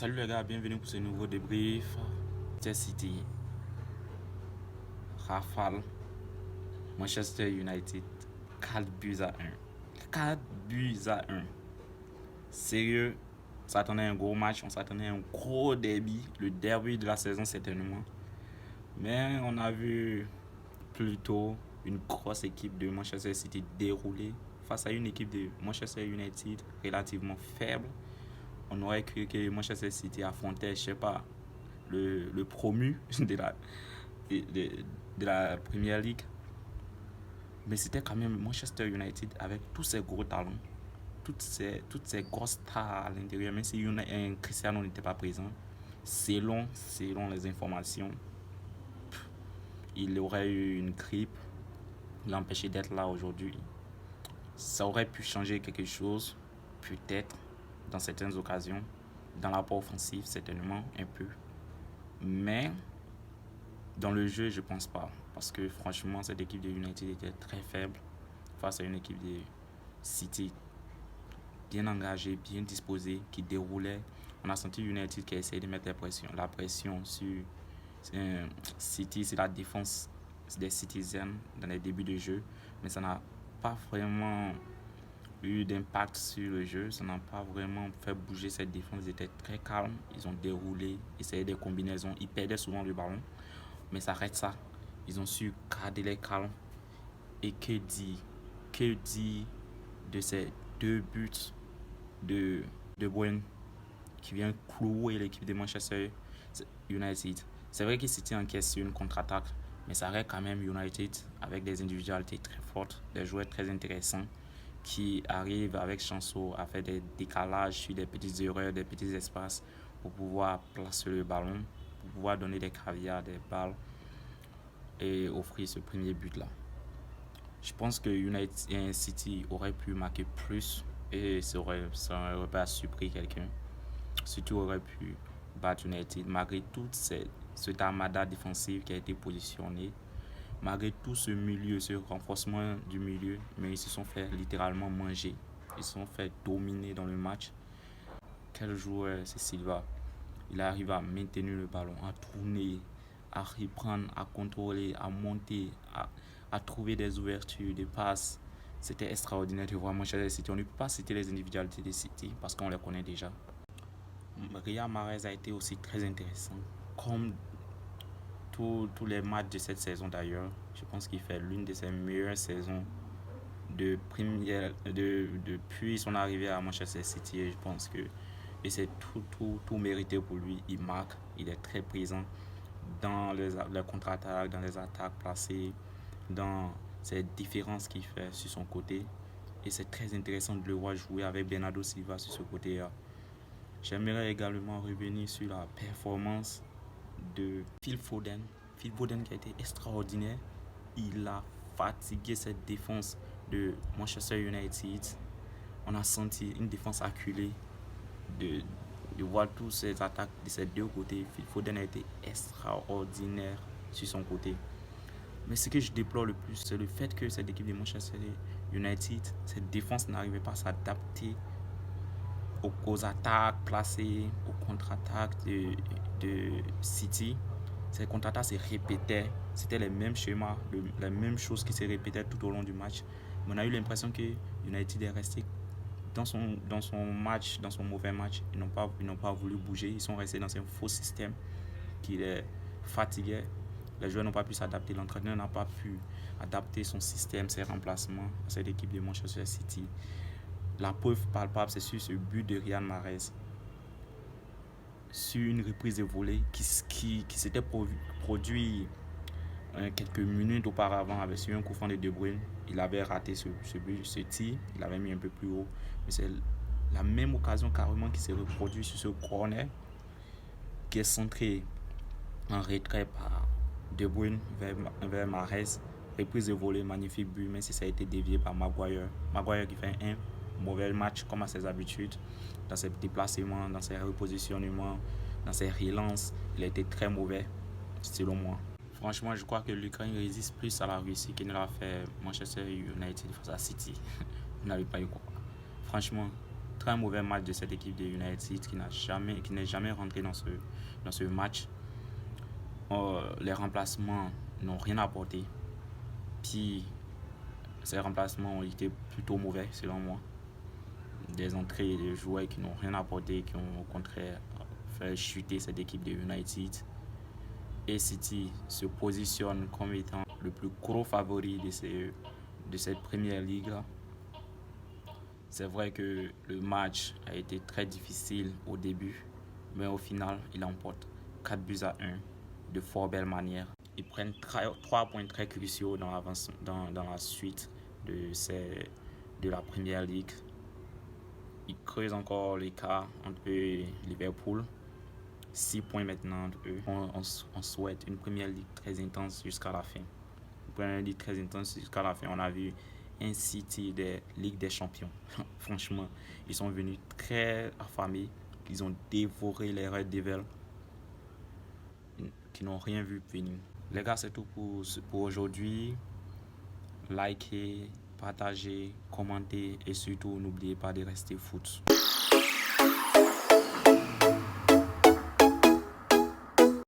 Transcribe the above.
Salut les gars, bienvenue pour ce nouveau débrief. Manchester City, rafale, Manchester United, 4 buts à 1. 4 buts à 1. Sérieux, on s'attendait à un gros match, on s'attendait à un gros derby, le derby de la saison certainement. Mais on a vu plutôt une grosse équipe de Manchester City dérouler face à une équipe de Manchester United relativement faible. On aurait cru que Manchester City affrontait, je sais pas, le promu de la Premier League. Mais c'était quand même Manchester United avec tous ses gros talents, toutes ces grosses stars à l'intérieur, même si Cristiano n'était pas présent. Selon les informations, il aurait eu une grippe, l'empêcher d'être là aujourd'hui. Ça aurait pu changer quelque chose, peut-être, dans certaines occasions, dans l'apport offensif, certainement, un peu. Mais dans le jeu, je pense pas. Parce que franchement, cette équipe de United était très faible face à une équipe de City bien engagée, bien disposée, qui déroulait. On a senti United qui a essayé de mettre la pression sur City, c'est la défense des Citizens dans les débuts de jeu. Mais ça n'a pas vraiment eu d'impact sur le jeu. Ça n'a pas vraiment fait bouger cette défense. Ils étaient très calmes. Ils ont déroulé, essayé des combinaisons. Ils perdaient souvent le ballon. Mais ça reste ça. Ils ont su garder les calmes. Et que dit de ces 2 buts de Bruyne qui vient clouer l'équipe de Manchester United. C'est vrai que City encaisse sur une contre-attaque, mais ça reste quand même United avec des individualités très fortes, des joueurs très intéressants qui arrivent avec chanceau à faire des décalages sur des petites erreurs, des petits espaces pour pouvoir placer le ballon, pour pouvoir donner des caviars, des balles et offrir ce premier but-là. Je pense que United et City auraient pu marquer plus et ça aurait pas surpris quelqu'un. City aurait pu battre United malgré toute cette armada défensive qui a été positionnée, malgré tout ce milieu, ce renforcement du milieu, mais ils se sont fait littéralement manger. Ils se sont fait dominer dans le match. Quel joueur c'est Silva? Il arrive à maintenir le ballon, à tourner, à reprendre, à contrôler, à monter, à trouver des ouvertures, des passes. C'était extraordinaire de voir Manchester City. On ne peut pas citer les individualités de City parce qu'on les connaît déjà. Riyad Mahrez a été aussi très intéressant, comme tous les matchs de cette saison d'ailleurs. Je pense qu'il fait l'une de ses meilleures saisons depuis son arrivée à Manchester City. Et je pense que c'est tout mérité pour lui. Il marque, il est très présent dans les contre-attaques, dans les attaques placées, dans ces différences qu'il fait sur son côté. Et c'est très intéressant de le voir jouer avec Bernardo Silva sur ce côté-là. J'aimerais également revenir sur la performance de Phil Foden. Phil Foden qui a été extraordinaire. Il a fatigué cette défense de Manchester United. On a senti une défense acculée de voir tous ces attaques de ces deux côtés. Phil Foden a été extraordinaire sur son côté. Mais ce que je déplore le plus, c'est le fait que cette équipe de Manchester United, cette défense n'arrivait pas à s'adapter aux attaques placées, aux contre-attaques de City. Ces contre-attaques se répétaient. C'était les mêmes schémas, les mêmes choses qui se répétaient tout au long du match. Mais on a eu l'impression que United est resté dans son match, dans son mauvais match. Ils n'ont pas voulu bouger. Ils sont restés dans un faux système qui les fatiguait. Les joueurs n'ont pas pu s'adapter. L'entraîneur n'a pas pu adapter son système, ses remplacements à cette équipe de Manchester City. La preuve palpable, c'est sur ce but de Riyad Mahrez. Sur une reprise de volée qui s'était produit quelques minutes auparavant avec sur un coup franc de De Bruyne. Il avait raté ce tir, il avait mis un peu plus haut. Mais c'est la même occasion carrément qui s'est reproduite sur ce corner qui est centré en retrait par De Bruyne vers Mahrez. Reprise de volée, magnifique but, même si ça a été dévié par Maguire. Maguire qui fait un mauvais match comme à ses habitudes, dans ses déplacements, dans ses repositionnements, dans ses relances. Il a été très mauvais, selon moi. Franchement, je crois que l'Ukraine résiste plus à la Russie qu'il ne l'a fait Manchester United face à City. Vous n'avez pas eu quoi. Franchement, très mauvais match de cette équipe de United qui n'est jamais rentré dans ce match. Les remplacements n'ont rien apporté. Puis, ces remplacements ont été plutôt mauvais, selon moi. Des entrées de joueurs qui n'ont rien apporté, qui ont au contraire fait chuter cette équipe de United. Et City se positionne comme étant le plus gros favori de cette première ligue. C'est vrai que le match a été très difficile au début, mais au final, il emporte 4-1 de fort belle manière. Ils prennent 3 points très cruciaux dans la suite de la première ligue. Ils creusent encore l'écart entre eux et Liverpool. 6 points maintenant entre eux. On souhaite une première ligue très intense jusqu'à la fin. Une première ligue très intense jusqu'à la fin. On a vu un City des Ligues des Champions. Franchement, ils sont venus très affamés. Ils ont dévoré les Red Devils qui n'ont rien vu venir. Les gars, c'est tout pour aujourd'hui. Likez, partagez, commentez et surtout n'oubliez pas de rester foot.